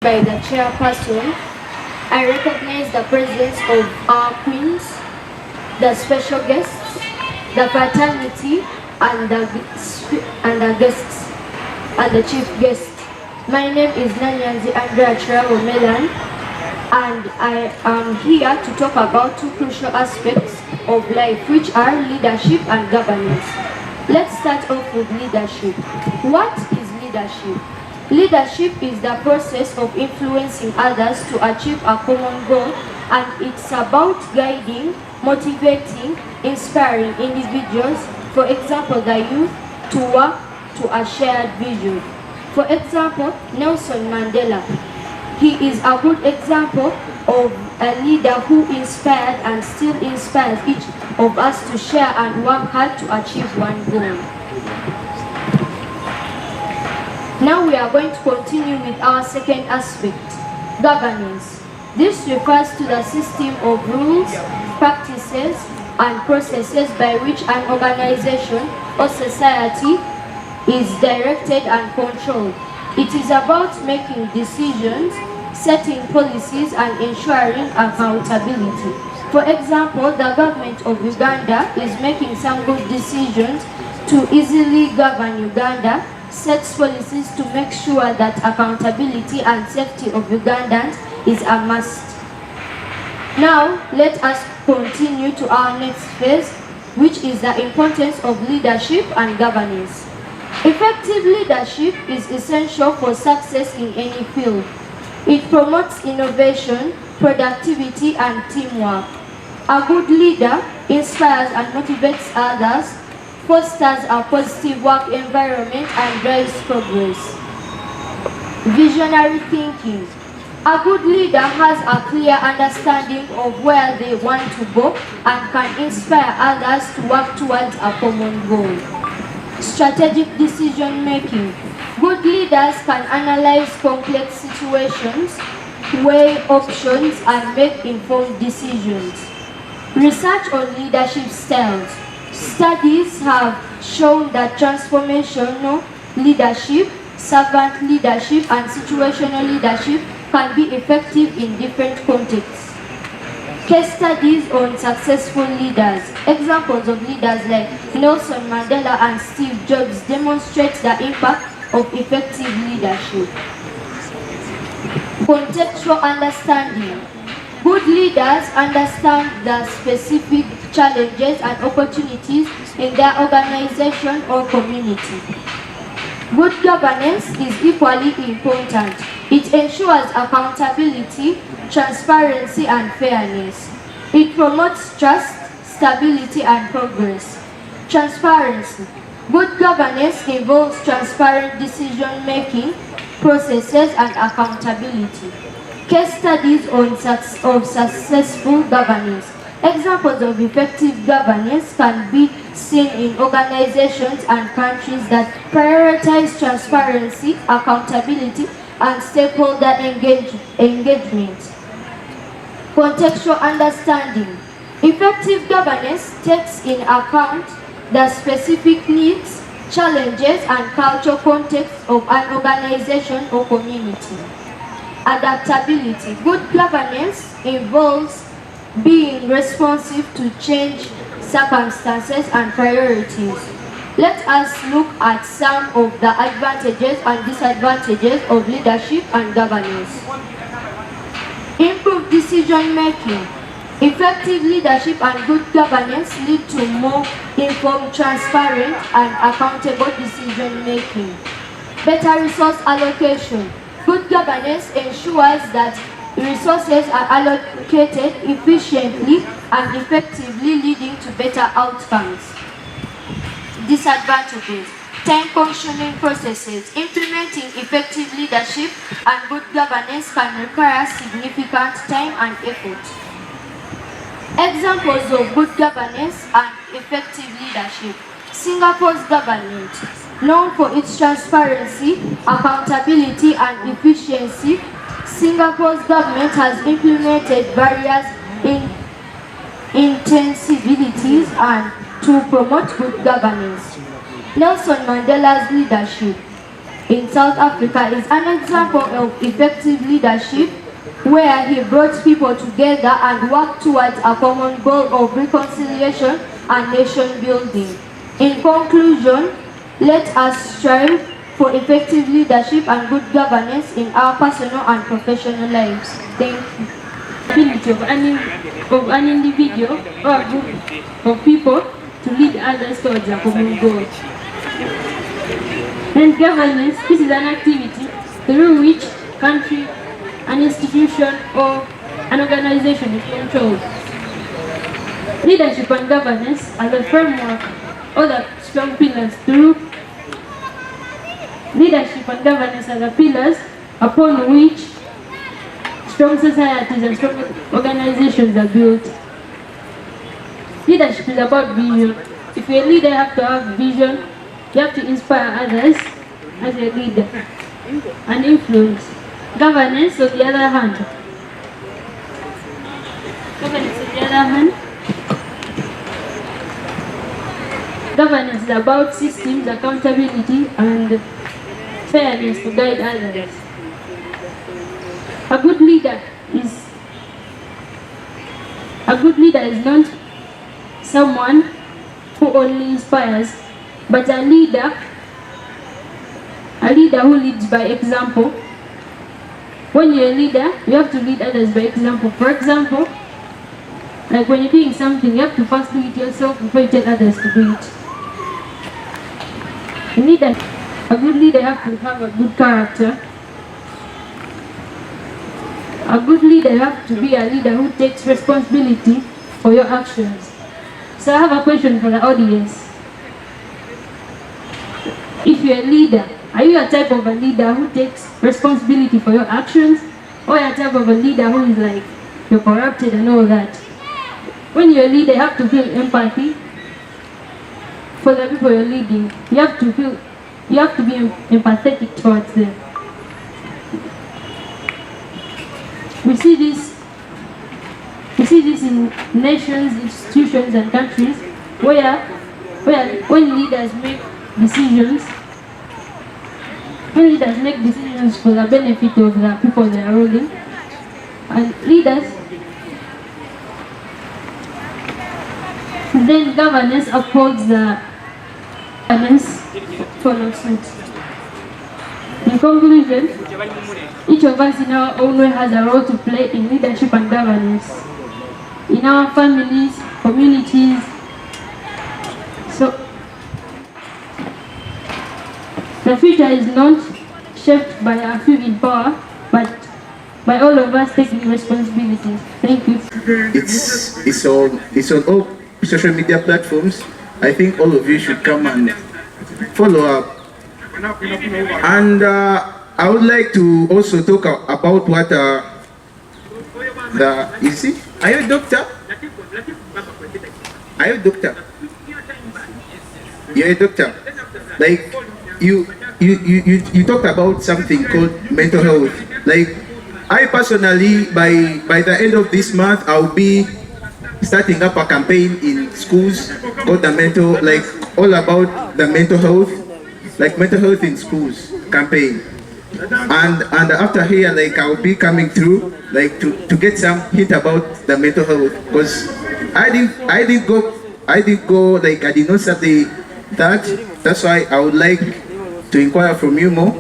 By the chairperson, I recognize the presence of our queens, the special guests, the fraternity, and the guests, and the chief guest. My name is Nanyanzi Andrea Chirabo Melan, and I am here to talk about two crucial aspects of life, which are leadership and governance. Let's start off with leadership. What is leadership? Leadership is the process of influencing others to achieve a common goal, and it's about guiding, motivating, inspiring individuals, for example, the youth, to work to a shared vision. For example, Nelson Mandela. He is a good example of a leader who inspired and still inspires each of us to share and work hard to achieve one goal. Now we are going to continue with our second aspect, governance. This refers to the system of rules, practices, and processes by which an organization or society is directed and controlled. It is about making decisions, setting policies, and ensuring accountability. For example, the government of Uganda is making some good decisions to easily govern Uganda, sets policies to make sure that accountability and safety of Ugandans is a must. Now, let us continue to our next phase, which is the importance of leadership and governance. Effective leadership is essential for success in any field. It promotes innovation, productivity, and teamwork. A good leader inspires and motivates others, fosters a positive work environment, and drives progress. Visionary thinking. A good leader has a clear understanding of where they want to go and can inspire others to work towards a common goal. Strategic decision making. Good leaders can analyze complex situations, weigh options, and make informed decisions. Research on leadership styles. Studies have shown that transformational leadership, servant leadership, and situational leadership can be effective in different contexts. Case studies on successful leaders. Examples of leaders like Nelson Mandela and Steve Jobs demonstrate the impact of effective leadership. Contextual understanding. Good leaders understand the specific challenges and opportunities in their organization or community. Good governance is equally important. It ensures accountability, transparency, and fairness. It promotes trust, stability, and progress. Transparency. Good governance involves transparent decision-making, processes, and accountability. Case studies of successful governance. Examples of effective governance can be seen in organizations and countries that prioritize transparency, accountability, and stakeholder engagement. Contextual understanding. Effective governance takes in account the specific needs, challenges, and cultural context of an organization or community. Adaptability. Good governance involves being responsive to change circumstances and priorities. Let us look at some of the advantages and disadvantages of leadership and governance. Improved decision making. Effective leadership and good governance lead to more informed, transparent, and accountable decision making. Better resource allocation. Good governance ensures that resources are allocated efficiently and effectively, leading to better outcomes. Disadvantages. Time-consuming processes. Implementing effective leadership and good governance can require significant time and effort. Examples of good governance and effective leadership. Singapore's government, known for its transparency, accountability, and efficiency, Singapore's government has implemented various intensibilities and to promote good governance. Nelson Mandela's leadership. in South Africa is an example of effective leadership where he brought people together and worked towards a common goal of reconciliation and nation building. In conclusion, let us strive for effective leadership and good governance in our personal and professional lives. Thank you. Ability of an individual or a group of people to lead others towards a common goal. And governance, this is an activity through which country, an institution or an organization is controlled. Leadership and governance are the framework or the strong pillars through leadership and governance are the pillars upon which strong societies and strong organizations are built. Leadership is about vision. If you're a leader, you have to have vision. You have to inspire others as a leader and influence. Governance, on the other hand, governance is about systems, accountability, and fairness to guide others. A good leader is not someone who only inspires, but a leader who leads by example. When you're a leader, you have to lead others by example. For example, like when you're doing something, you have to first do it yourself before you tell others to do it. A good leader has to have a good character. A good leader has to be a leader who takes responsibility for your actions. So I have a question for the audience. If you're a leader, are you a type of a leader who takes responsibility for your actions? Or a type of a leader who is like, you're corrupted and all that? When you're a leader, you have to feel empathy for the people you're leading. You have to be empathetic towards them. We see this in nations, institutions, and countries where when leaders make decisions for the benefit of the people they are ruling, and then governance upholds the governance follows suit. In conclusion, each of us in our own way has a role to play in leadership and governance in our families, communities. So the future is not shaped by a few in power, but by all of us taking responsibilities. Thank you. It's on all social media platforms. I think all of you should come and follow up. And I would like to also talk about what are you a doctor? Are you a doctor? You're a doctor. Like you talked about something called mental health. Like I personally, by the end of this month, I'll be starting up a campaign in schools called all about the mental health, like mental health in schools campaign. And after here, like I'll be coming through, like to get some hint about the mental health, because I didn't go, like I did not study that. That's why I would like to inquire from you more.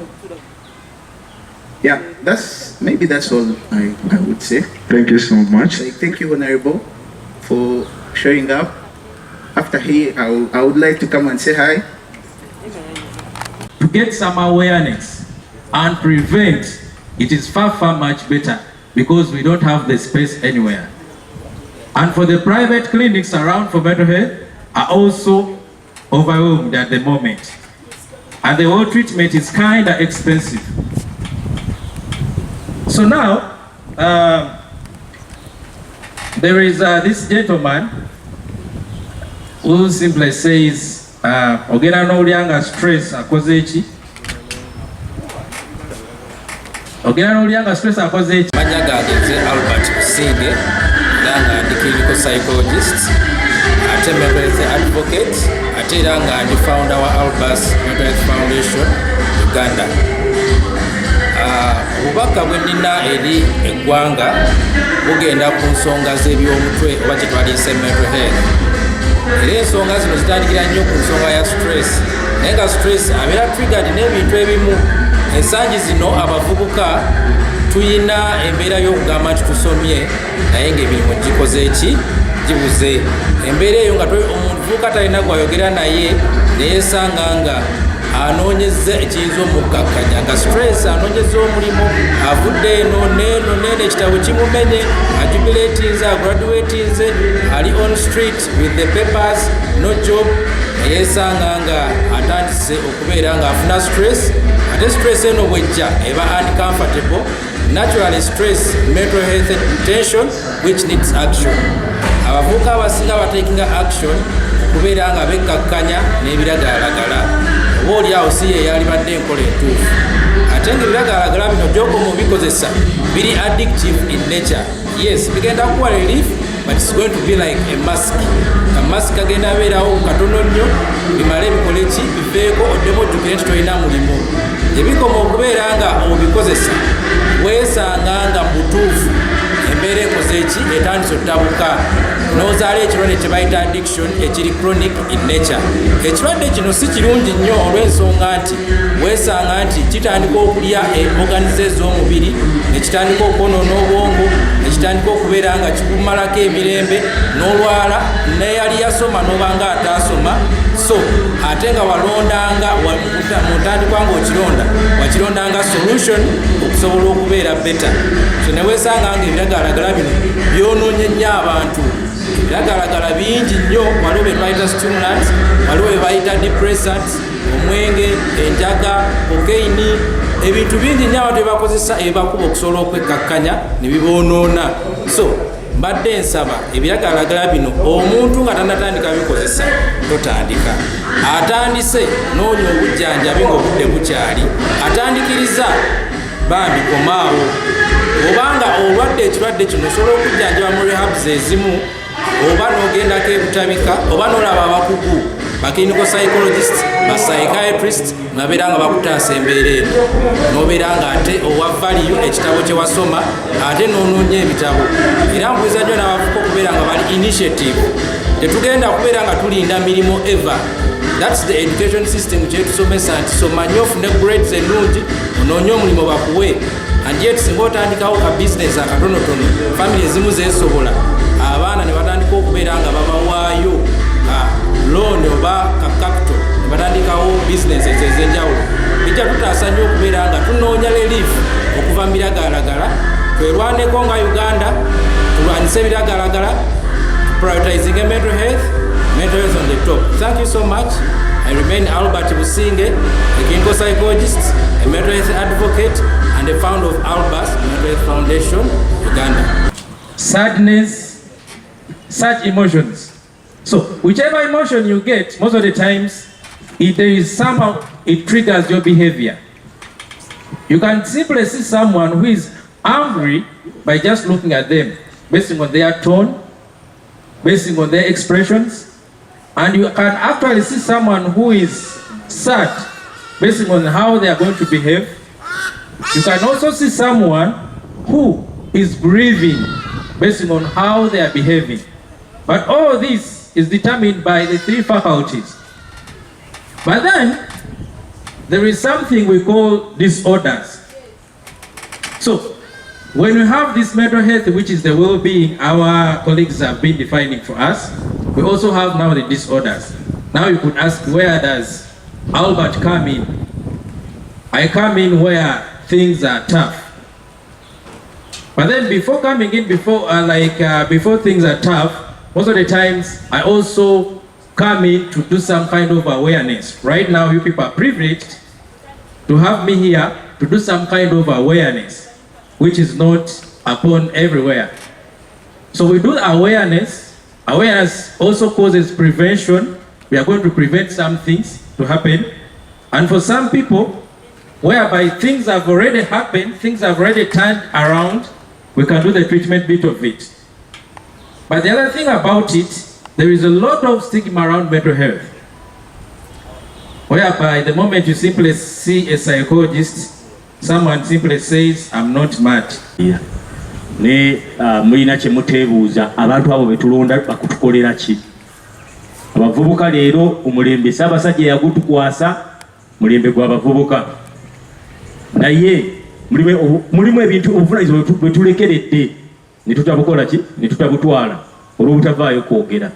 Yeah, that's all I would say. Thank you so much. Like, thank you, Honorable, for showing up. After here, I would like to come and say hi. To get some awareness and prevent, it is far much better, because we don't have the space anywhere. And for the private clinics around for mental health are also overwhelmed at the moment. And the whole treatment is kind of expensive. So now, there is this gentleman who simply says, ogera n'olyanga stress akoze eki? Ogera n'olyanga stress akoze eki? Manya gange Albert Kusige, nga ndi clinical psychologist, ate mental health advocate, ate era nga ndi founder wa Albert Mental Health Foundation, Uganda. Obubaka bwe nnina eri eggwanga bugenda ku nsonga z'ebyomutwe oba kye twaliyise mental health. Era ensonga zino zitandikira nnyo ku nsonga ya stress, naye nga stress abeera triggered n'ebintu ebimu. Ensangi zino abavubuka tuyina embeera y'okugamba nti tusomye naye ng'emirimu gikoze ki, gibuze. Embeera eyo nga omuvubuka talina gwayogera naye neyesanga nga anoonyeza ekiyinza omukkakkanya, nga stress anoonyeza omulimu, avudde eno neeno ekitabo kimumenye, ajubilatinze, agraduatinze, ali on street with the papers, no job, eyesanga nga atandise okubeera nga afuna stress. Ate stress eno bwejja eba uncomfortable. Naturally stress, mental health tension which needs action. Abavubuka abasinga batakinga action okubeera nga bekkakkanya n'ebiragalalagala, oba oli awo si ye yalibadde enkola entuufu. Ate ng'ebiragalalagala bino gy'okoma obikozesa biri addictive in nature. Yes, bigenda kuwa relief, but it's going to be like a mask. Mask agenda abeerawo katono nnyo, bimale bikole ki, biveeko oddemu ojjukire nti tolina mulimu. Ebikoma okubeera nga obikozesa weesanga nga mutuufu embeera ekoze ki, etandise ottabuka n'ozaala ekirwadde kye bayita addiction ekiri chronic in nature. Ekirwadde kino si kirungi nnyo olw'ensonga nti weesanga nti kitandika okulya organize ez'omubiri, ne kitandika okwonoona obwongo, ne kitandika okubeera nga kikumalako emirembe, n'olwala neyali yasoma n'oba nga ataasoma. So ate nga walondanga mu ntandikwa nga okironda, wakirondanga solution okusobola okubeera better. So ne weesanga nga ebiragalalagala bino byonoonye nnyo abantu. Ebiragalalagala bingi nnyo, waliwo bye bayita stimulants, waliwo bye bayita depressants, omwenge, enjaga, cocaine, ebintu bingi nnyo abantu byebakozesa ebibakuba okusobola okwekkakkanya ne biboonoona. So mbadde nsaba ebiragalalagala bino omuntu nga tanatandika bikozesa totandika. Atandise noonya obujjanjabi ng'obudde bukyali, atandikiriza bambi komaawo. Obanga olwadde ekirwadde kino osobola okujjanjaba mu rehabs ezimu, oba n'ogendako ebutabika, oba n'olaba abakugu, clinical psychologists, psychiatrists, nabeera nga bakutaasa embeera eno, n'obeera nga ate owa value ekitabo kye wasoma, ate n'onoonya ebitabo. Era mbuuza nnyo n'abavubuka okubeera nga bali initiative. Tetugenda kubeera nga tulinda mirimu ever. That's the education system kyetusomesa nti soma nnyo ofune grades ennungi onoonye omulimu bakuwe. And yet singa otandikawo ka business akatonotono, family ezimu zeesobola, abaana ne batandika okubeera nga babawaayo ka loan oba ka capital, ne batandikawo business ez'enjawulo. Bijja tutaasa nnyo okubeera nga tunoonya relief okuva mu biragalalagala, twerwaneko nga Uganda, tulwanyise ebiragalalagala, prioritizing mental health on the top. Thank you so much. I remain Albert Businge, a clinical psychologist, a mental health advocate, and the founder of Albert Mental Health Foundation, Uganda. Sadness, such emotions. So whichever emotion you get, most of the times, if there is somehow it triggers your behavior. You can simply see someone who is angry by just looking at them, based on their tone, based on their expressions. And you can actually see someone who is sad based on how they are going to behave. You can also see someone who is grieving based on how they are behaving. But all this is determined by the three faculties. But then, there is something we call disorders. So, when we have this mental health, which is the well-being our colleagues have been defining for us, we also have now the disorders. Now you could ask, where does Albert come in? I come in where things are tough. But then before coming in, before things are tough, most of the times I also come in to do some kind of awareness. Right now, you people are privileged to have me here to do some kind of awareness, which is not upon everywhere. So we do awareness. Awareness also causes prevention. We are going to prevent some things to happen. And for some people, whereby things have already happened, things have already turned around, we can do the treatment bit of it. But the other thing about it, there is a lot of stigma around mental health. whereby the moment you simply see a psychologist, someone simply says, I'm not mad. Yeah. Ne mulina kye muteebuuza abantu abo betulonda bakutukolera ki? Abavubuka leero omulembe Ssaabasajja yagutukwasa mulembe gw'abavubuka. Naye mulimu ebintu obuvunaanyizibwa bwe tulekeredde ne tutabukola ki? Ne tutabutwala olw'obutavaayo kwogera.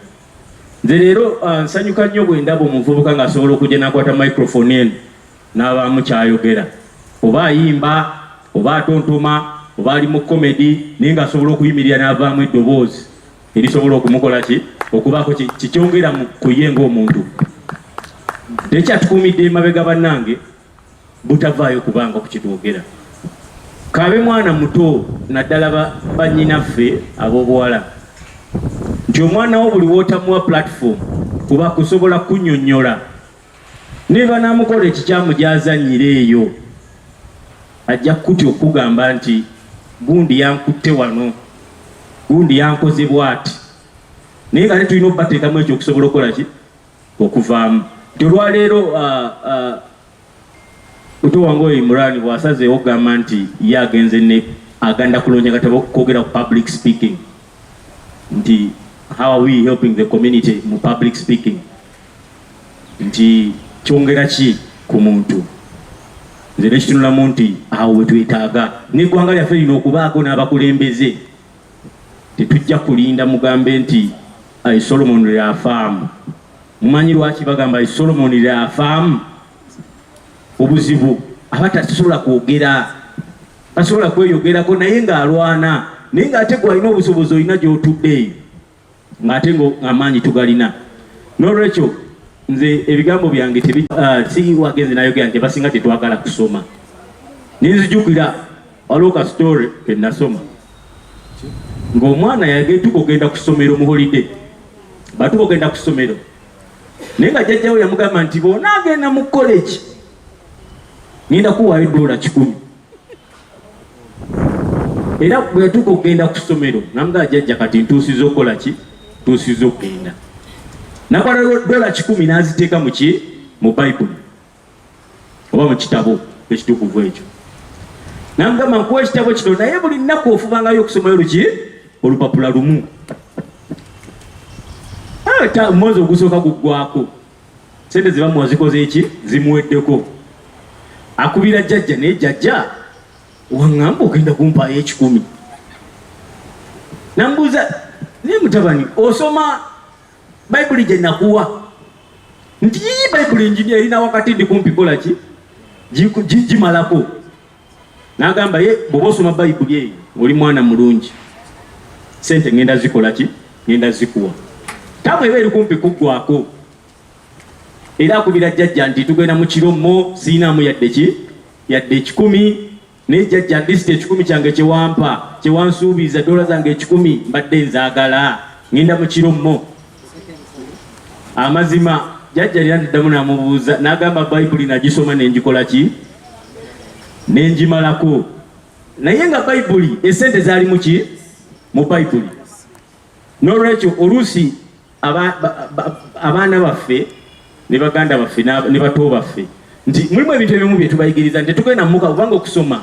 Nze leero nsanyuka nnyo bwe ndaba omuvubuka ng'asobola okujja n'akwata microphone eno n'abaamu kyayogera. Oba ayimba, oba atontoma, oba ali mu comedy, naye ng'asobola okuyimirira n'avaamu eddoboozi erisobola okumukola ki? Okubaako kikyongera ku ye ng'omuntu. Tekyatukuumidde emabega bannange butavaayo kubanga ku kitwogera. Kabe mwana muto naddala bannyinaffe ab'obuwala nti omwana wo buli wootamuwa platform kuba kusobola kunnyonnyola ne banaamukola ekikyamu gy'azannyira eyo ajja kutya okugamba nti gundi yankutte wano, gundi yankoze bw'ati, naye nga ne tulina okubateekamu ekyo okusobola okukola ki? Okuvaamu. Nti olwaleero Oto wange oyo Imran bw'asazeewo okugamba nti ye agenze ne agenda kulonja katabo kwogera ku public speaking, nti how are we helping the community mu public speaking, nti kyongera ki ku muntu. Nze nekitunulamu nti awo we twetaaga n'eggwanga lyaffe lino okubaako n'abakulembeze. Tetujja kulinda mugambe nti Solomon lyafaamu. Mumanyi lwaki bagamba Solomon lyafaamu? Obuzibu abatasobola kwogera, tasobola kweyogerako naye ng'alwana, naye ng'ate gw'alina obusobozi olina gy'otudde ng'ate ng'amaanyi tugalina. N'olwekyo nze ebigambo byange si wagenze nayogera nti basinga tetwagala kusoma. Ninzijukira waliwo ka story ke nasoma ng'omwana yagetuka okgenda ku ssomero mu holiday, batuka okgenda ku ssomero naye nga jjajjawe yamugamba nti bona agenda mu college ngenda kuwaayo $100 era bwe yatuuka okgenda ku ssomero namugamba jjajja kati ntuusiza okukola ki? Ntuusiza okgenda. Nakwata $10 n'aziteeka mu ki? Mu Bayibuli oba mu kitabo ekitukuvu ekyo. Namugamba nkuwa ekitabo kino naye buli nnaku ofubangayo okusomayo luki? Olupapula lumu. Omwezi ogusooka guggwako sente ze bamuwa zikoze eki? Zimuweddeko. Akubira jjajja naye jjajja waŋŋamba ogenda kumpaayo $10. Namubuuza naye mutabani osoma Bayibuli gye nakuwa? Nti Bayibuli enjini erina wakati ndi kumpi kola ki? Gimalako. N'agamba ye bw'oba osoma Bayibuli eyo oli mwana mulungi, sente ngenda zikola ki? Ngenda zikuwa. Tamu eba eri kumpi kuggwako. Era akubira jjajja nti tugenda mu kiro mmo siinaamu yadde ki? Yadde $10. Naye jjajja ndisite $10 kyange kye wansuubiza $10 zange $10 mbadde nzaagala ngenda mu kiro mmo. Amazima jjajja era ndiddamu n'amubuuza n'agamba Bayibuli nagisoma n'engikola ki? N'engimalako. Naye nga Bayibuli esente zaali mu ki? Mu Bayibuli. N'olwekyo oluusi abaana baffe ne baganda baffe ne bato baffe nti mulimu ebintu ebimu bye tubayigiriza nti tugenda muka kubanga okusoma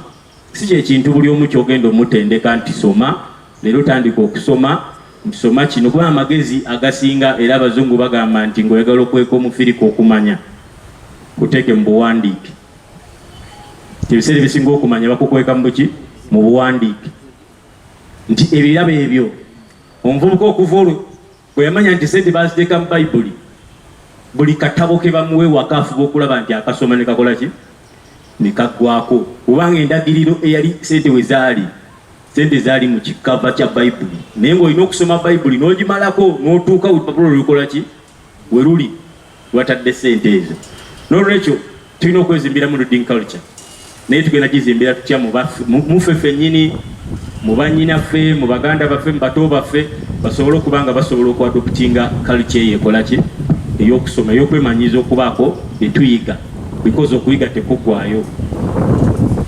si kyekintu buli omu kyogenda omutendeka nti soma leero tandika okusoma nsoma kino kuba amagezi agasinga era abazungu bagamba nti ng'oyagala okweka omufirika okumanya kuteeke mu buwandiike. Ebiseera ebisinga okumanya bakukweka mu buki? Mu buwandiike. Nti ebirabo ebyo omuvubuka okuva olwo bwe yamanya nti sente baziteeka mu Bayibuli, buli katabo ke bamuwe waka afuba okulaba nti akasoma ne kakola ki? Ne kaggwako. Kubanga endagiriro eyali sente we zaali, sente zaali mu kikava kya Bayibuli. Naye ng'olina okusoma Bayibuli n'ogimalako n'otuuka olupapula olukola ki? We luli lwatadde sente ezo. N'olwekyo tulina okwezimbira mu reading culture. Naye tugenda gizimbira tutya muffe ffennyini, mu bannyinaffe, mu baganda baffe, mu bato baffe basobole okuba nga basobola okwadoputinga culture eyo ekola ki? Ey'okusoma, ey'okwemanyiza okubaako etuyiga, because okuyiga tekuggwaayo.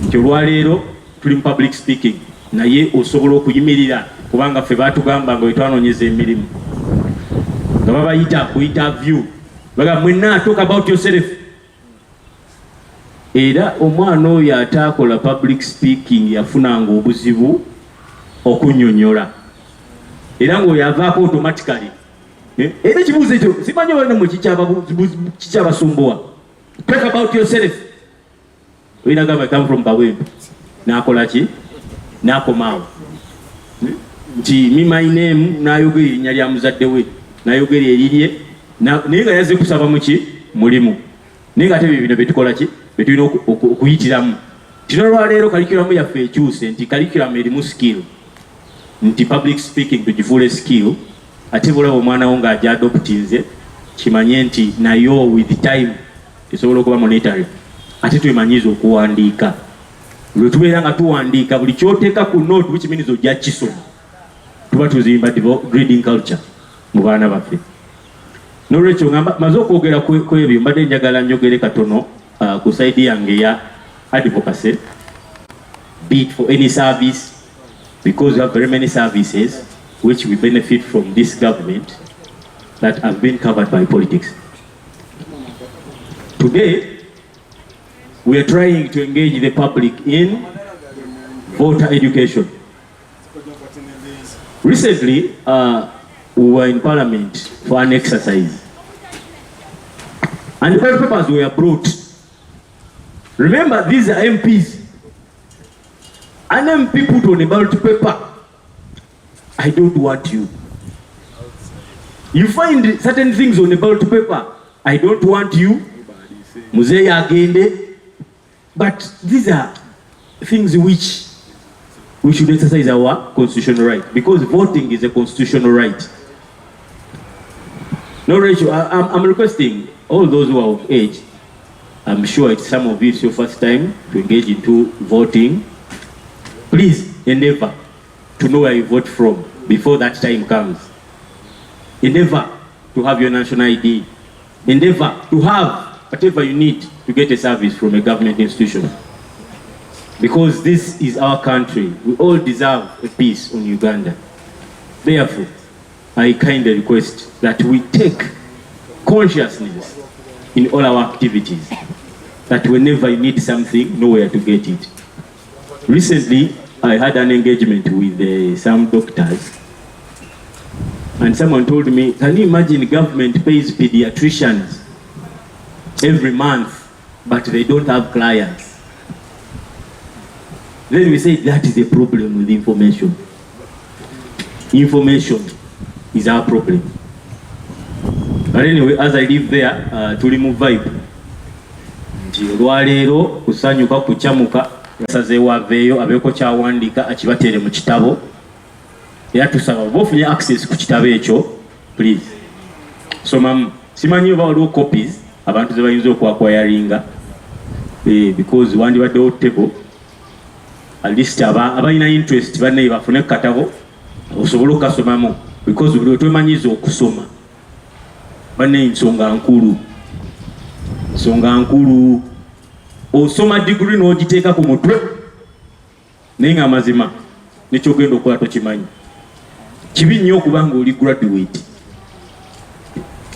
Nti olwaleero tuli mu public speaking naye osobola okuyimirira kubanga ffe baatugamba nga wetwanoonyeza emirimu nga babayita ku interview bagamba mwenna talk about yourself era omwana oyo ataakola public speaking yafunanga obuzibu okunnyonnyola era ng'oyo avaako automatically. Era ekibuuzo ekyo simanyi oba nemwe kikyabasumbuwa. Talk about yourself. Oyina gamba come from Kawempe n'akola ki n'akomaawo nti me my name n'ayogera erinnya lya muzadde we n'ayogera erirye naye nga yazze kusaba muki mulimu naye nga ate bino betukola ki betulina okuyitiramu. Kino lwaleero kalikulamu yaffe ekyuse nti kalikulamu erimu skill nti public speaking tugifuula skill ate bulaba omwana wo ng'ajja adoptinze kimanye nti nayo with time esobola okuba monetary ate twemanyiza okuwandiika. Lwe tubeera nga tuwandiika buli kyoteeka ku note which means ojja kisoma tuba tuzimba reading culture mu baana baffe. N'olwekyo nga maze okwogera ku ebyo mbadde njagala njogere katono ku side yange ya advocacy, be it for any service, because we have very many services which we benefit from this government that have been covered by politics. Today, we are trying to engage the public in voter education. Recently, we were in Parliament for an exercise, and the ballot papers were brought. Remember, these are MPs. An MP put on a ballot paper, I don't want you. You find certain things on a ballot paper, I don't want you, Muzee agende. But these are things which we should exercise our constitutional right, because voting is a constitutional right. No, Rachel, I'm requesting all those who are of age, I'm sure it's some of you it's your first time to engage into voting. Please endeavor to know where you vote from before that time comes. Endeavor to have your national ID. Endeavor to have whatever you need to get a service from a government institution. Because this is our country. We all deserve a peace on Uganda. Therefore, I kindly request that we take consciousness in all our activities, that whenever you need something, know where to get it. Recently, I had an engagement with some doctors, and someone told me, can you imagine government pays pediatricians every month, but they don't have clients? Then we say that is a problem with information. Information is our problem. But anyway, as I live there, tuli mu vibe. Nti olwaleero kusanyuka kuchamuka yasazeewo aveeyo abeeko kyawandika akibateere mu kitabo. Era tusaba bofunye access ku kitabo ekyo, please. Somamu. Simanyi oba waliwo copies abantu ze bayinza okwayaringa, because wandibaddewo table at least abalina interest banne bafune ku katabo osobola okukasomamu, because buli twemanyiza okusoma banne nsonga nkulu osoma degree n'ogiteeka ku mutwe naye nga amazima nekyogenda okukola tokimanyi. Kibi nnyo okubanga oli graduate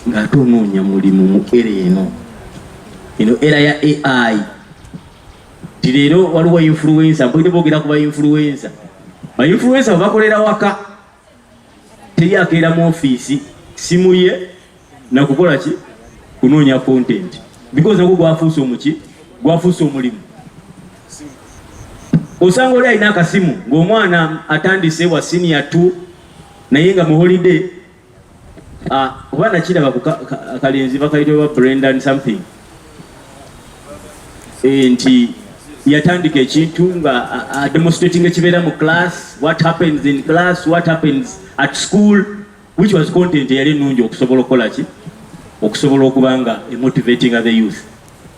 ng'ate onoonya mulimu mu era eno era ya AI. Ti leero waliwo influencer, mpulidde boogera ku ba influencer. Ba influencer bakolera waka, teri akeera mu ofiisi, simu ye nakukola ki kunoonya content, because nagwo gwafuuse omuki gwafuuse omulimu. Osanga oli alina akasimu ng'omwana atandise wa senior 2 naye nga mu holiday oba nakiraba ku kalenzi bakayitibwa Brendan something, nti yatandika ekintu nga demonstrating ekibeera mu class, what happens in class, what happens at school, which was content yali ennungi okusobola okukola ki okusobola okuba nga motivating the youth.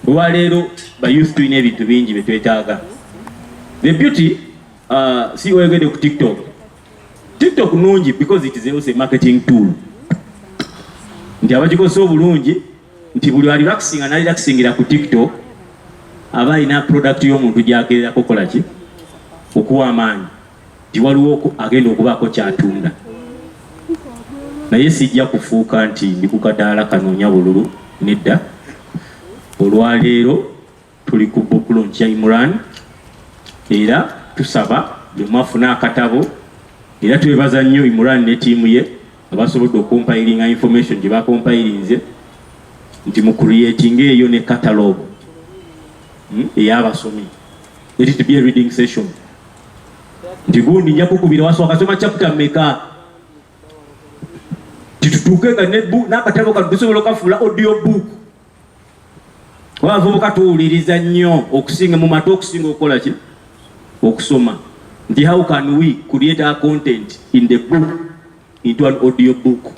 Olwaleero ba youth tulina ebintu bingi bye twetaaga. The beauty, si wegede ku TikTok. TikTok nungi because it is also a marketing tool. Nti abagikozesa obulungi nti buli aliraxing analiraxingira ku TikTok aba alina product y'omuntu gy'agerera kukola ki okuwa amaanyi nti waliwo agenda okubaako kyatunda. Naye sijja kufuuka nti ndi ku kadaala kanoonya bululu, nedda. Olwaleero tuli ku book launch ya Imran era tusaba bwemwafuna akatabo era twebaza nnyo Imran ne tiimu ye abasobodde okumpiringa information gye bakompirinze nti mu creating eyo ne catalog ey'abasomi. Let it be a reading session. Nti gundi nja kukubira wasooka soma chapter mmeka titutuuke nga n'akatabo kano tusobola okafuula audio book. Abavubuka tuwuliriza nnyo okusinga mu mata okusinga okukola ki okusoma. Nti how can we create our content in the book into an audio book?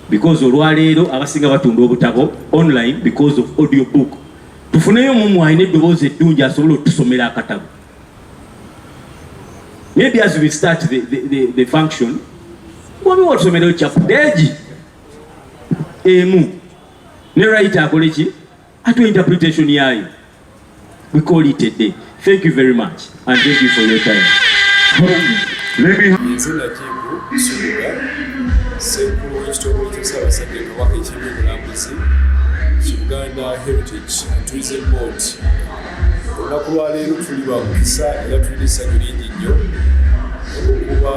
Because olwaleero abasinga batunda obutabo online because of audio book. Tufuneyo mumu ayina eddoboozi eddungi asobola otusomera akatabo. Maybe as we start the function, mwami watusomerayo chapter emu ne writer akole ki atu interpretation yayo. We call it a day. Thank you very much and thank you for your time. Nzina Kibu Suluga Senkulu w'ekitongole ky'Essaabasajja Kabaka eky'ebyobulambuzi Uganda Heritage and Tourism Board. Olunaku lwa leero tuli lwa mukisa era tulina essanyu lingi nnyo olw'okuba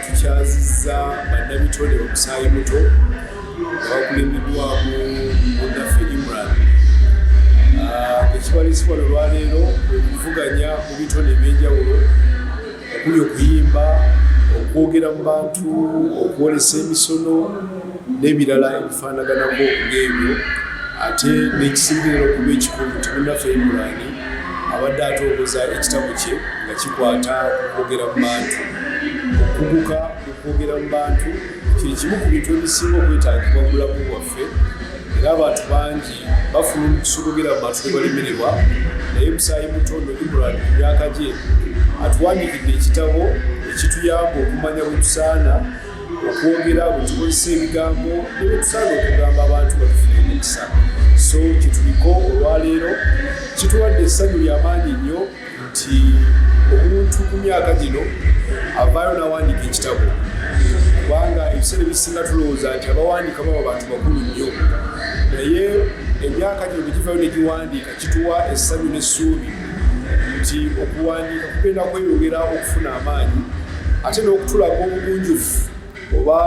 tukyazizza bannabitone Omusaayi Muto nga bakulembeddwamu munnaffe Imran. Ekibalisibwa olwaleero okuvuganya mu bitone eby'enjawulo okuli okuyimba, okwogera mu bantu, okwolesa emisono n'ebirala ebifaanaganako ng'ebyo. Ate n'ekisingira okuba ekikulu nti munnaffe Imran abadde atoogoza ekitabo kye nga kikwata okwogera mu bantu. Okuguka okwogera mu bantu kye kimu ku bintu ebisinga okwetaagibwa mu bulamu bwaffe. Era abantu bangi bafuna okusobogera mu bantu ne balemererwa, naye Musaayi Mutondo Imran ku myaka gye atuwandiikidde ekitabo ekituyamba okumanya bwe tusaana okwogera, bwe tukozesa ebigambo ne bwe tusaana okugamba abantu batufune omukisa. So kituliko olwaleero kituwadde essanyu ly'amaanyi nnyo nti omuntu ku myaka gino avaayo n'awandiika ekitabo, kubanga ebiseera ebisinga tulowooza nti abawandiika baba bantu bakulu nnyo, naye emyaka gino bwe givaayo ne giwandiika kituwa essanyu n'essuubi nti okuwandiika kugenda kweyongera okufuna amaanyi ate n'okutulaga obugunjufu oba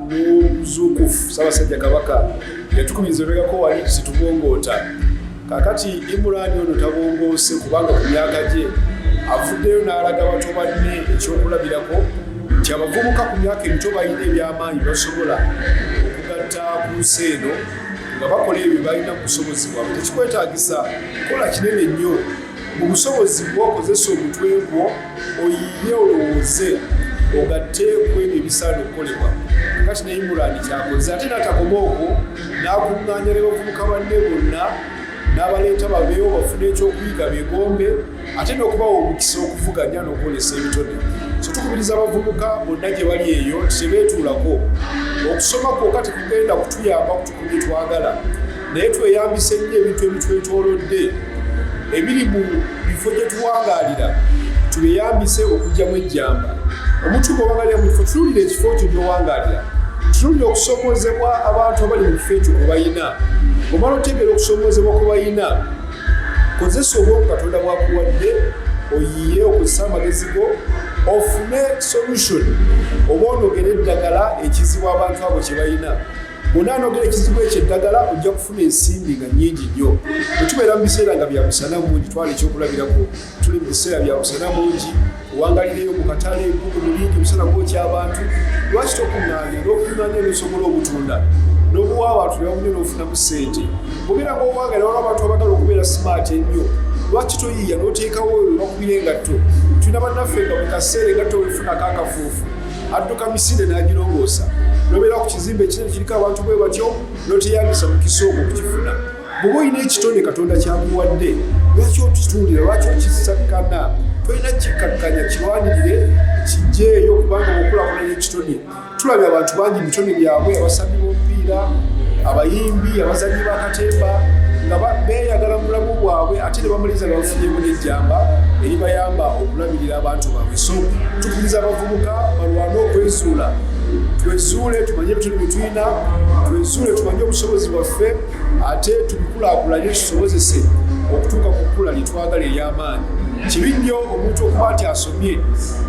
n'obuzuukufu. Ssaabasajja Kabaka yatukubiriza emabegako wali situbongoota. Kaakati Imran ono tabongoose kubanga ku myaka gye avuddeyo n'alaga bato banne ekyokulabirako nti abavubuka ku myaka emito balina ebyamaanyi basobola okugatta ku nsi eno nga bakola ebyo balina mu busobozi bwabwe. Tekikwetaagisa kukola kinene nnyo. Mu busobozi bw'okozesa omutwe gwo oyiye olowooze ogatte ku ebyo ebisaana okukolebwa. Kati ne Imran kyakoze ate n'atakoma okwo n'akuŋŋaanya ne bavubuka banne bonna n'abaleeta babeewo bafune ekyokuyiga beegombe ate n'okubawa omukisa okuvuganya n'okwolesa ebitone. So tukubiriza abavubuka bonna gye bali eyo nti tebeetuulako. Okusoma kwokka tekugenda kutuyamba kutukuba bye twagala, naye tweyambise nnyo ebintu ebitwetoolodde ebiri mu bifo gye tuwangaalira tubeyambise okugyamu ejjamba. Omuntu bw'owangaalira mu kifo tunuulira ekifo ekyo gy'owangaalira, tunuulira okusomoozebwa abantu abali mu kifo ekyo kwe bayina. Omala otegeera okusomoozebwa kwe bayina, kozesa obwongo Katonda bw'akuwadde, oyiye okozesa amagezi go ofune solution oba onogera eddagala ekizibu abantu abo kye bayina. Bwonna anogera ekizibu ekyo eddagala ojja kufuna ensimbi nga nnyingi nnyo. Bwe tubeera mu biseera nga bya musana mungi, twala ekyokulabirako, tuli mu biseera bya musana mungi, owangalireyo mu katale ebibugu bingi, musana gwokya abantu. Lwaki tokuŋŋaanya n'okuŋŋaanya n'osobola obutunda n'obuwa abantu ne babunye n'ofunamu ssente? Bubeera ng'owangalira waliwo abantu abagala okubeera smart ennyo. Lwaki toyiiya n'oteekawo olwakubira engatto? Tulina bannaffe nga mu kaseera engatto weefunako akafuufu adduka misinde n'agirongoosa, n'obeera ku kizimbe ekinene kiriko abantu bwe batyo n'oteyambisa mu kisoogo okukifuna. Bw'oba olina ekitone Katonda kyakuwadde, lwaki okitundira, lwaki okisakkana? Tolina kikkakkanya, kirwanirire kijjeeyo, kubanga bw'okulaakulanya ekitone. Tulabye abantu bangi mu bitone byabwe, abasambi b'omupiira, abayimbi, abazannyi b'akatemba nga beeyagala mu bulamu bwabwe ate ne bamaliriza nga bafunyemu n'ejjamba eribayamba okulabirira abantu baabwe. So tukubiriza abavubuka balwane okwezuula, twezuule tumanye ebitone bye tulina, twezuule tumanye obusobozi bwaffe, ate tubikulaakulanye tusobozese okutuuka ku kkula lyetwagala ery'amaanyi. Kibi nnyo omuntu okuba nti asomye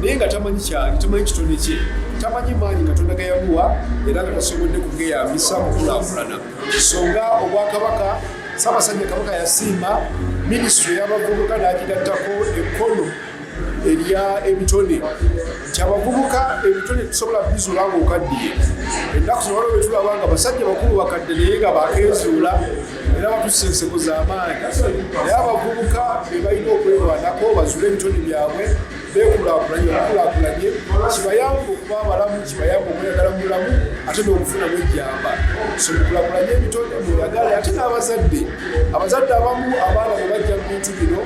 naye nga tamanyi kyali, tamanyi kitone kye, tamanyi maanyi Katonda ge yamuwa era nga tasobodde kugeyambisa mu kulaakulana. Kisonga Obwakabaka Ssaabasajja Kabaka yasimba minisitule y'abavubuka n'agigattako ekkono erya ebitone nti abavubuka ebitone tusobola bizuula ng'okaddiye. Ennaku zino waliwo bwe tulaba nga basajja bakulu bakadde naye nga bakeezuula era batussa enseko z'amaanyi. Naye abavubuka be balina okwerwanako bazuule ebitone byabwe beekulaakulanye bakulaakulanye, kibayamba okuba abalamu, kibayamba okweyagala mu bulamu ate n'okufunamu ejjamba. So mukulaakulanye ebitone mweyagale ate n'abazadde. Abazadde abamu abaana bwe bajja mu bintu bino,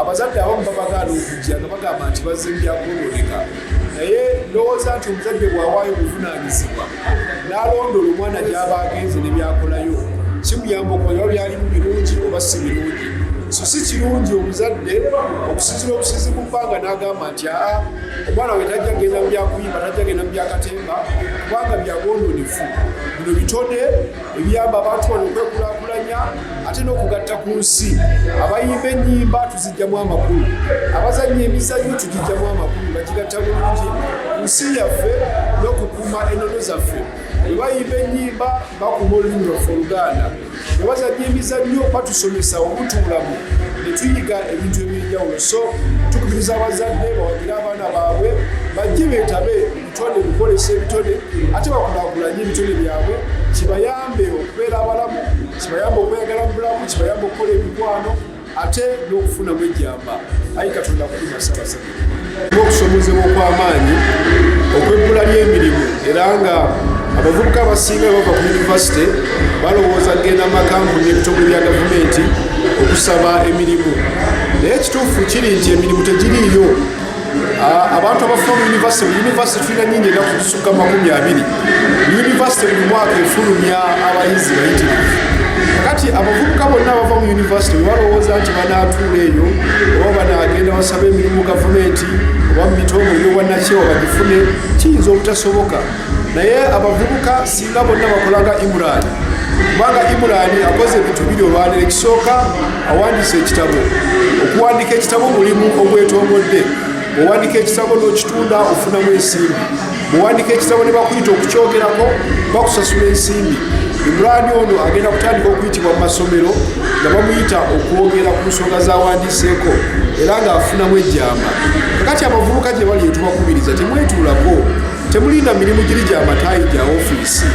abazadde abamu babagaana okujja nga bagamba nti bazze mu byakwololeka. Naye ndowooza nti omuzadde bw'awaayo obuvunaanyizibwa n'alondoola omwana gy'aba agenze ne byakolayo, kimuyamba okumanya oba byalimu birungi oba si birungi. So si kirungi omuzadde okusinzira obusinzi mu bbanga n'agamba nti omwana we tajja genda mu byakuyimba, tajja genda mu byakatemba kubanga byagondoonefu. Bino bitone ebiyamba abantu bano okwekulaakulanya ate n'okugatta ku nsi. Abayimba ennyimba tuzijjamu amakulu, abazannya emizannyo tugijjamu amakulu, bagigatta bulungi ku nsi yaffe n'okukuuma ennono zaffe. Bwe bayimba ennyimba bakuuma olulimi lwaffe Oluganda, bwe bazannya emizannyo batusomesa obutulamu ne tuyiga ebintu eby'enjawulo. So tukubiriza abazadde bawagire abaana baabwe bajje beetabe ebitone, bikolesa ebitone ate bakulaakulanye ebitone byabwe, kibayambe okubeera abalamu, kibayambe okweyagala mu bulamu, kibayambe okukola emikwano ate n'okufunamu ejjamba. Ayi Katonda akulima Ssaabasajja. N'okusomozebwa okw'amaanyi, okwebbula ly'emirimu era nga abavubuka abasinga bava ku yunivasite balowooza kugenda mu makampuni n'ebitongole bya gavumenti okusaba emirimu. Naye ekituufu kiri nti emirimu tegiriiyo. Abantu abafa mu yunivasite, mu yunivasite tulina nnyingi ennaku zisukka 20. Mu yunivasite buli mwaka efulumya abayizi bayitirivu. Kakati abavubuka bonna abava mu yunivasite bwe balowooza nti banaatuula eyo oba banaagenda basaba emirimu mu gavumenti oba mu bitongole by'obwannakyewa bagifune, kiyinza obutasoboka. Naye abavubuka singa bonna bakolanga Imran, kubanga Imran akoze ebintu biri olwanira. Ekisooka awandiisa ekitabo. Okuwandiika ekitabo mulimu ogwetongodde. Bw'owandiika ekitabo n'okitunda ofunamu ensimbi. Bw'owandiika ekitabo ne bakuyita okukyogerako bakusasula ensimbi. Imran ono agenda kutandika okuyitibwa mu masomero nga bamuyita okwogera ku nsonga z'awandiiseeko era ng'afunamu ejjamba. Kakati abavubuka gye bali etubakubiriza temwetuulako, temulinda mirimu giri gy'amataayi gya ofiisi.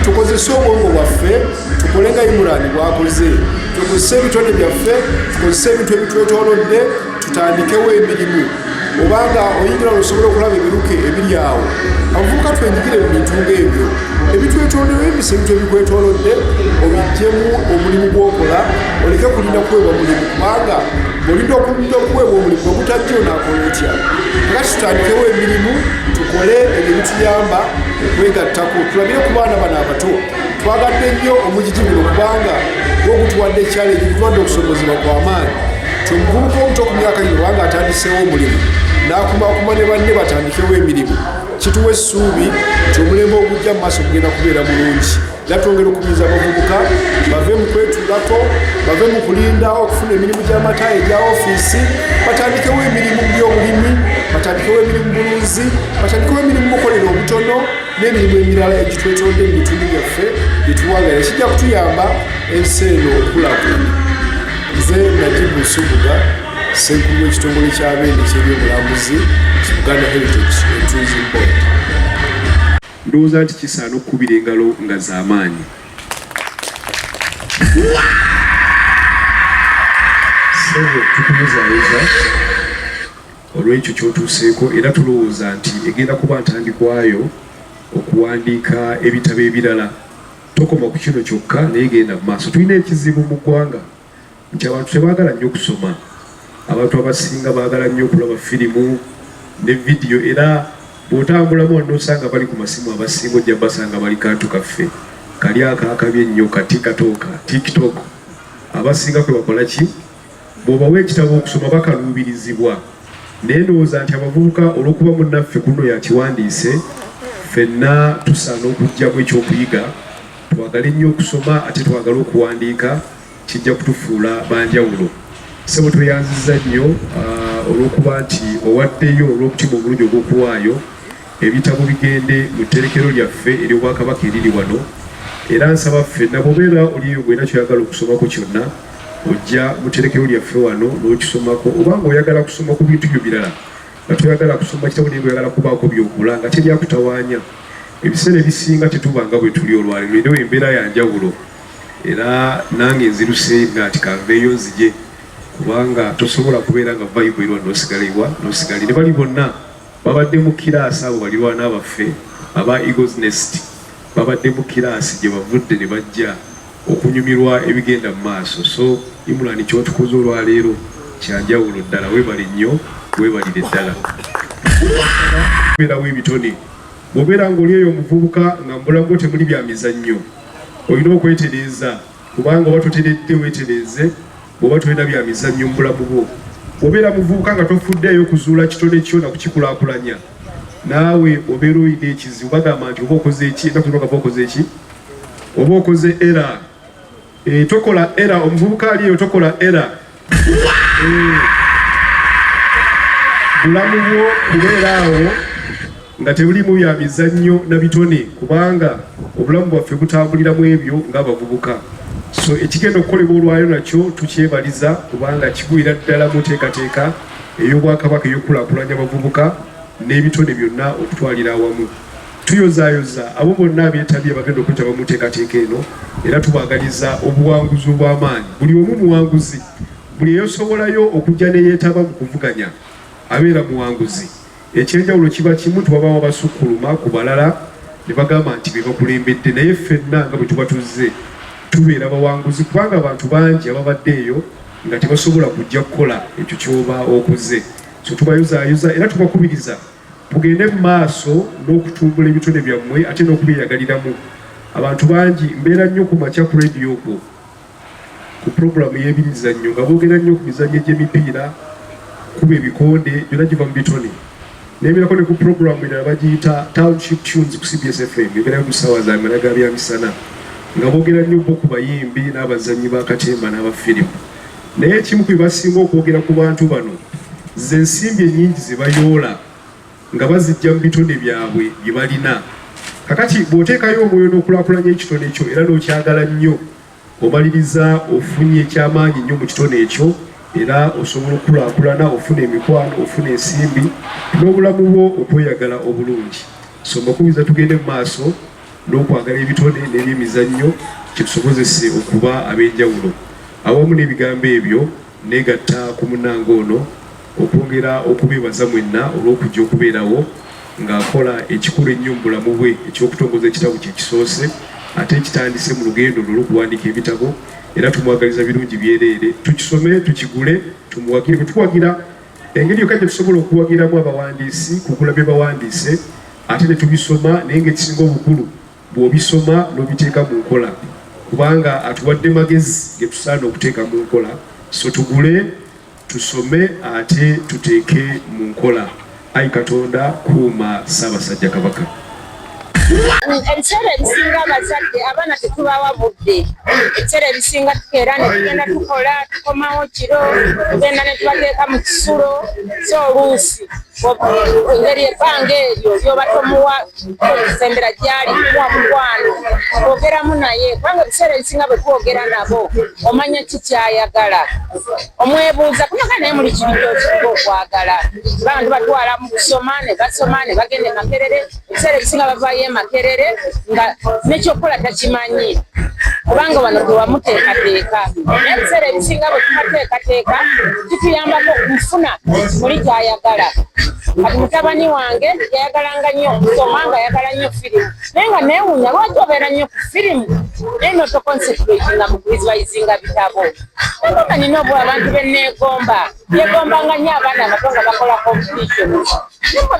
Tukozese obwongo bwaffe, tukole nga Imran bw'akoze. Tukozese ebitone byaffe, tukozese ebintu ebitwetoolodde, tutandikewo emirimu. Obanga oyingira osobola okulaba ebiruke ebiri awo, abavubuka twenyigire mu bintu ng'ebyo ebitwetoolodde, ebisa ebintu ebikwetoolodde obiggyemu omulimu gw'okola, oleke kulinda kuweebwa mulimu kubanga bw'olinda okuweebwa omulimu ogutajja onaakola otya. Kakati tutandikewo emirimu, tukole ebyo bituyamba okwegattako. Tulabire ku baana bano abato, twagadde nnyo omugigi guno kubanga gwogutuwadde challenge, gutuwadde okusomozebwa kw'amaanyi. Omuvubuka omuto ku myaka gino wanga atandiseewo omulimu n'akumakuma ne banne batandikewo emirimu, kituwa essuubi nti omulembe ogujja mu maaso kugenda kubeera bulungi. Era twongera okubiriza abavubuka bave mu kwetuulako, bave mu kulinda okufuna emirimu gy'amataayi egya ofiisi, batandikewo emirimu mu by'obulimi, batandikewo emirimu bulunzi, batandikewo emirimu mukolero obutono n'emirimu emirala egitwetoodde mu bitundu byaffe byetuwagala. Kijja kutuyamba ensi eno okulaakulana. Nze Najibu Nsubuga, ssenkulu w'ekitongole ky'abeene ky'ebyobulambuzi Buganda Heritage and Tourism Board. Ndowooza nti kisaana okukubira engalo nga z'amaanyi. Tukumuzaaliza olw'ekyo ky'otuuseeko era tulowooza nti egenda kuba ntandikwayo okuwandiika ebitabo ebirala. Tokoma ku kino kyokka naye genda mu maaso. Tulina ekizibu mu ggwanga nti abantu tebaagala nnyo kusoma. Abantu abasinga baagala nnyo okulaba firimu ne vidiyo, era bw'otambulamu n'osanga bali ku masimu abasinga ojja basanga bali kantu kaffe kali akaakabye ennyo katikatoka TikTok. Abasinga kwe bakola ki? Bw'obawa ekitabo okusoma bakaluubirizibwa. Naye ndowooza nti abavubuka olw'okuba munnaffe kuno yakiwandiise, ffenna tusaana okuggyamu ekyokuyiga, twagale nnyo okusoma ate twagale okuwandiika, kijja kutufuula banjawulo. sebo tweyanziza nnyo olw'okuba nti owaddeyo olw'okutima obulungi ogw'okuwaayo ebitabo bigende mu tterekero lyaffe ery'Obwakabaka eriri wano. Era nsaba ffenna bw'obeera oliyo gwena kyoyagala okusomako kyonna ojja mu tterekero lyaffe wano n'okisomako, oba ng'oyagala kusoma ku bintu byo birala nga toyagala kusoma kitabo naye ng'oyagala kubaako by'ogula nga teryakutawaanya. Ebiseera ebisinga tetubanga bwe tuli olwaleero, era embeera ya njawulo, era nange nziruse nga ati kanveeyo nzije, kubanga tosobola kubeera nga Bible erwa n'osigalire. Ne bali bonna babadde mu kiraasi, abo balirwana baffe aba Eagles Nest babadde mu kiraasi gye bavudde ne bajja okunyumirwa ebigenda mu maaso. So Imran kyotukoze olwaleero kyanjawulo ddala, weebale nnyo, weebalire ddala. Beerawo ebitone, bw'obeera ng'oli eyo omuvubuka nga mbulago temuli bya mizannyo, olina okwetereeza, kubanga oba toteredde weetereeze bw'oba tolina bya mizannyo mu bulamu bwo. Bw'obeera muvubuka nga tofuddeeyo okuzuula kitone kyo na kukikulaakulanya, naawe obeera olina ekizibu. Bagamba nti oba okoze eki, ennaku zino gava okoze eki, oba okoze era. Tokola era, omuvubuka ali eyo tokola era. Bulamu bwo kubeera awo nga tebulimu bya mizannyo na bitone, kubanga obulamu bwaffe butambuliramu ebyo ng'abavubuka. So ekigenda okukolebwa olwayo nakyo tukyebaliza, kubanga kigwira ddala mu nteekateeka ey'Obwakabaka ey'okulaakulanya abavubuka n'ebitone byonna okutwalira awamu. Tuyozaayoza abo bonna abeetabye bagenda okwetaba mu nteekateeka eno, era tubaagaliza obuwanguzi obw'amaanyi. Buli omu muwanguzi, buli eyosobolayo okujja ne yeetaba mu kuvuganya abeera muwanguzi. Ekyenjawulo kiba kimu, tubabawo abasukkuluma ku balala ne bagamba nti be bakulembedde, naye ffenna nga bwe tuba tuzze tubeera bawanguzi, kubanga abantu bangi ababadde eyo nga tebasobola kujja kukola ekyo ky'oba okuze. So tubayozaayoza era tubakubiriza tugende mu maaso n'okutumbula ebitone byammwe ate n'okubyeyagaliramu. Abantu bangi mbeera nnyo ku makya ku radio ogwo ku puroguramu y'ebimizannyo nga boogera nnyo ku mizannyo gy'emipiira, kuba ebikonde byonna giva mu bitone. Nebeerako ne ku puroguramu endala bagiyita Township Tunes ku CBS FM, ebeera mu ssaawa za managa bya misana, nga boogera nnyo bo ku bayimbi n'abazannyi ba katemba n'abafirimu. Naye ekimu ku basinga okwogera ku bantu bano ze nsimbi ennyingi ze bayoola nga bazijja mu bitone byabwe bye balina. Kakati bw'oteekayo omwoyo n'okulaakulanya ekitone ekyo era n'okyagala nnyo, omaliriza ofunye ekyamaanyi nnyo mu kitone ekyo, era osobola okulaakulana, ofuna emikwano, ofuna ensimbi n'obulamu bwo okweyagala obulungi. So mbakubiriza tugende mu maaso n'okwagala ebitone n'ebyemizannyo kitusobozese okuba ab'enjawulo. Awamu n'ebigambo ebyo neegatta ku munnange ono okwongera okubeebaza mwenna olw'okujja okubeerawo ng'akola ekikulu ennyo mu bulamu bwe eky'okutongoza ekitabo kye kisoose, ate kitandise mu lugendo olw'okuwandiika ebitabo. Era tumwagaliza birungi byereere, tukisome, tukigule, tumuwagire. Tuwagira engeri yokka gye tusobola okuwagiramu abawandiisi, kugula bye bawandiise, ate ne tubisoma, naye ng'ekisinga obukulu bw'obisoma n'obiteeka mu nkola, kubanga atuwadde magezi ge tusaana okuteeka mu nkola. So tugule, tusome, ate tuteeke mu nkola. Ayi Katonda kuuma Ssaabasajja Kabaka. Ebiseera ebisinga abazadde abaana tetubawa budde. Ebiseera ebisinga tukeera ne tugenda tukola, tukomawo kiro, tugenda ne tubateeka mu kisulo. So oluusi engeri ebbanga eryo lyoba tomuwa sembera gyali kuwa mukwano twogeramu naye, kubanga ebiseera ebisinga bwe twogera nabo omanya ki kyayagala, omwebuuza kunaga naye muli kibi ky'okiringa okwagala. Abantu batwala mu kusoma ne basoma ne bagenda e Makerere, ebiseera ebisinga bavaayo e Makerere nga n'ekyokukola takimanyi, kubanga wano tewamuteekateeka. Naye ebiseera ebisinga bwe tumateekateeka kituyambako okufuna muli kyayagala. Kati mutabani wange yayagalanga nnyo okusoma, nga yagala nnyo firimu, naye nga neewuunya lwaki obeera nnyo ku firimu naye notoconcentratinga mu kuvisualizinga bitabo. Enkoga nina obwa abantu benneegomba, yeegombanga nnyo abaana abato nga bakola competition.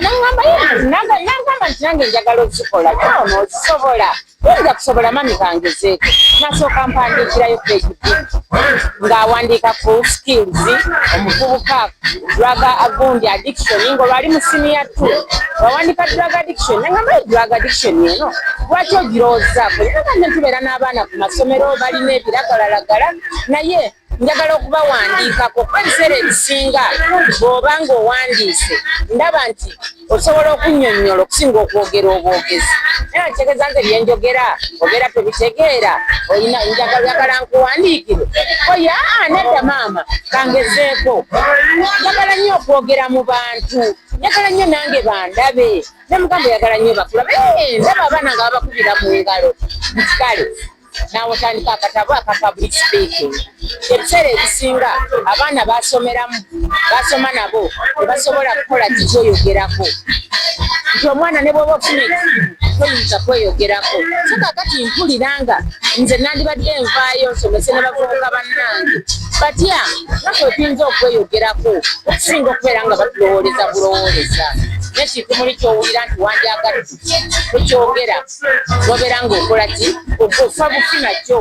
Nangamba nti nange njagala okukikola, nono okisobola. Oyinza kusobola mami kangezeeko. Nasooka mpandiikirayo page ng'awandiika ku skills, omuvubuka drug agundi addiction, ng'olwali mu senior 2 wawandiika drug addiction. Nangamba drug addiction eno lwaki ogirowoozaako? Nanga nje tubeera n'abaana ku masomero balina ebiragalalagala, naye njagala okubawandiikako kuba ebiseera ebisinga bw'oba ng'owandiise ndaba nti osobola okunnyonnyola okusinga okwogera obwogezi naye ntegeeza nze byenjogera ogera tebitegeera oyagala nkuwandiikire oya nedda maama kangezeeko njagala nnyo okwogera mu bantu njagala nnyo nange bandabe ne mugamba oyagala nnyo bakulabe ndaba abaana nga babakubira mu ngalo kale naawe otandika akatabo aka public speaking ebiseera ebisinga abaana basoma nabo tebasobola kukola kikyoyogerako nti omwana ne bwoba ofuna ekizibu toyinza kweyogerako so kakati mpuliranga nze nandibadde envaayo nsomese ne bavubuka bannange batya naffe tuyinza okweyogerako okusinga okubeera nga batulowooleza bulowooleza nekintu muli kyowulira nti wandyagadde tokyogera nobeera ng'okola ki okufa bufi nakyo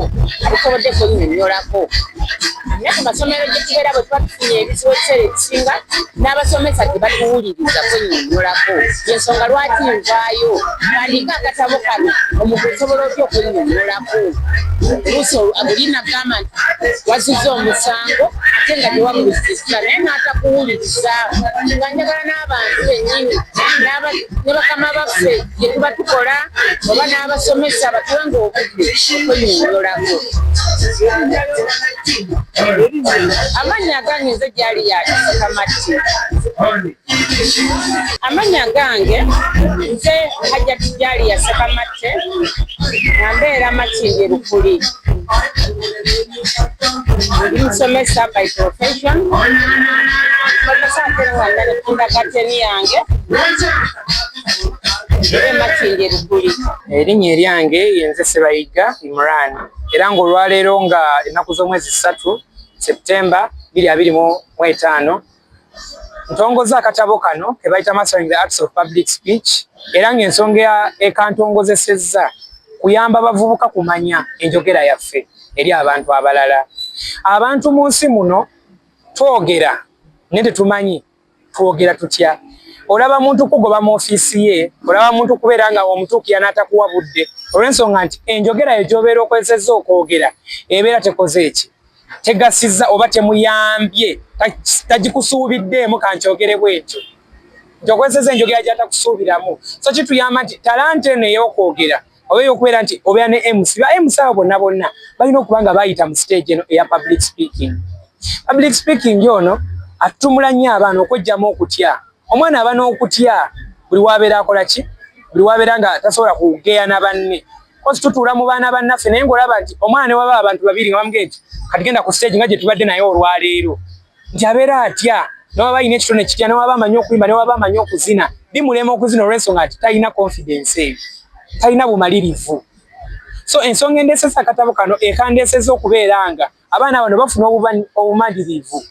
osobodde kwennyonnyolako naye ku masomero gye tubeera bwe tuba tufunye ebizibu ebiseera ebisinga n'abasomesa tebatuwuliriza kwennyonnyolako yensonga lwaki nvaayo andika akatabo kano omuntu osobola otya okwennyonnyolako oluusi buli nagamba nti wazizza omusango ate nga tewakuzisa naye n'atakuwuliriza nga njagala n'abantu bennyini ne bakama baffe gye tuba tukola oba n'abasomesa batuwe ng'obudde okwennyonnyolako amannya gange nze gyali yakisekamatti amannya gange nze hajjati gyali yasekamatte nga mbeera Makindye Lukuli ndi musomesa by profession bakasaatenga nekundakateni yange Makindye Lukuli erinnya eryange yenze Sebayiga Imran era ng'olwaleero nga ennaku z'omwezi 3 September 2025 ntongoza akatabo kano ke bayita Mastering the Arts of Public Speech era ng'ensonga ekantongozesezza kuyamba abavubuka kumanya enjogera yaffe eri abantu abalala. Abantu mu nsi muno twogera ne tetumanyi twogera tutya. Olaba muntu kugoba mu ofiisi ye, olaba muntu kubeera nga omutuukira n'atakuwa budde olw'ensonga nti enjogera yo gy'obeera okozesezza okwogera ebeera tekoze eki tegasiza oba temuyambye tagikusuubiddeemu kankyogere bwekyo gyokozesezza enjogera gy'atakusuubiramu so kituyamba nti talanta eno ey'okwogera oba ey'okubeera nti obeera ne MC ba MC abo bonna bonna balina okuba nga bayita mu stage eno eya public speaking. Public speaking ono atutumula nnyo abaana okweggyamu okutya. Omwana aba n'okutya buli wabeera akola ki buli wabeera nga tasobola kugeya na banne kozi tutuula mu baana bannaffe naye ng'olaba nti omwana ne waba abantu babiri nga bamugee nti kati genda ku stage nga gye tubadde naye olwaleero nti abeera atya newaba ayina ekitone kitya newaba amanyi okuyimba newaba amanyi okuzina bimulema okuzina olw'ensonga nti talina confidence eyo talina bumalirivu. So ensonga endeeseza akatabo kano ekandeeseza okubeera nga abaana bano bafuna obumalirivu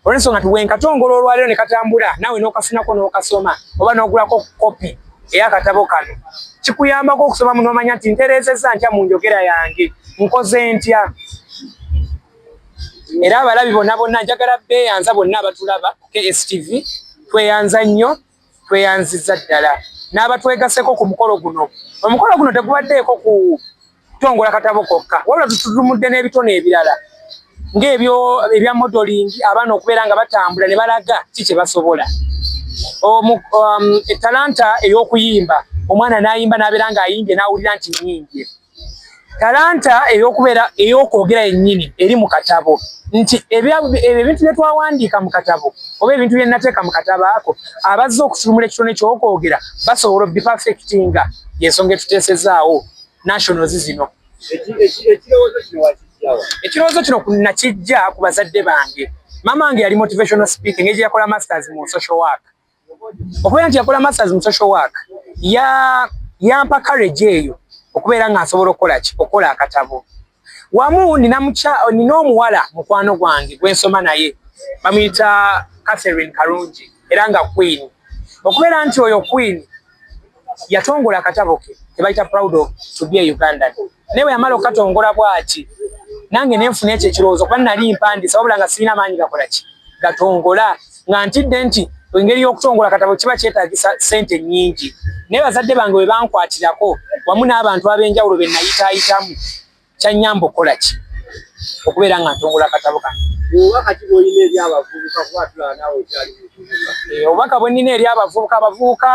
olw'ensonga nti wenkatongola olwaleero ne katambula nawe n'okafunako n'okasoma oba n'ogulako kopi ey'akatabo kano kikuyambako okusoma mu n'omanya nti ntereezezza ntya mu njogera yange nkoze ntya. Era abalabi bonna bonna njagala beeyanza bonna abatulaba KSTV tweyanza nnyo tweyanzizza ddala n'abatwegaseko ku mukolo guno. Omukolo guno tegubaddeeko kutongola katabo kokka wabula tutumudde n'ebitone ebirala ng'ebyo ebya modeling abaana okubeera nga batambula ne balaga ki kye basobola. Talanta ey'okuyimba omwana n'ayimba n'abeera ng'ayimbye n'awulira nti nyimbye. Talanta ey'okubeera ey'okwogera yennyini eri mu katabo nti ebintu bye twawandiika mu katabo oba ebintu bye nateeka mu katabo ako abazze okusulumula ekitone ky'okwogera basobola obbiperfectinga y'ensonga etuteesezaawo nationals zino. Ekirowoozo kino nakijja ku bazadde bange. Mama wange yali motivational speaking ng'egye yakola masters mu social work. Okubeera nti yakola masters mu social work yampa courage eyo okubeera nga nsobola okukola ki okukola akatabo. Wamu nina omuwala mukwano gwange gwe nsoma naye bamuyita Catherine Karungi era nga Queen. Okubeera nti oyo Queen yatongola akatabo ke kebayita Proud to be a Ugandan. Newe yamala okatongola bwaki nange nenfuna ekyo ekirowoozo kuba nali mpandisa wabula nga sirina maanyi gakola ki gatongola nga ntidde nti engeri y'okutongola akatabo kiba kyetaagisa ssente nnyingi. Naye bazadde bange bwe bankwatirako wamu n'abantu ab'enjawulo be nayitaayitamu kyannyamba okukola ki okubeera nga ntongola akatabo kano. Obubaka bwe nnina eri abavubuka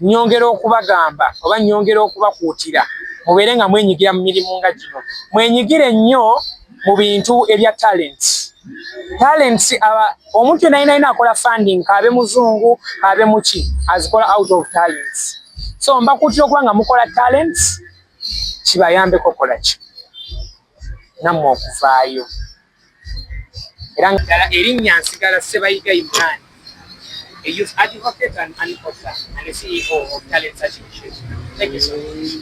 nnyongera okubagamba oba nnyongera okubakuutira mubeere nga mwenyigira mu mirimu nga gino. Mwenyigire nnyo mu bintu ebya talents. Omuntu yenna akola funding, abe muzungu abe muki, azikola out of talents. So mbakuutira okuba nga mukola talents, kibayambeko kola ki nammwe okuvaayo. Era ddala erinnya nsigala Sebayiga Imran, a youth advocate and an author and a CEO of Talents Initiative. Thank you so much.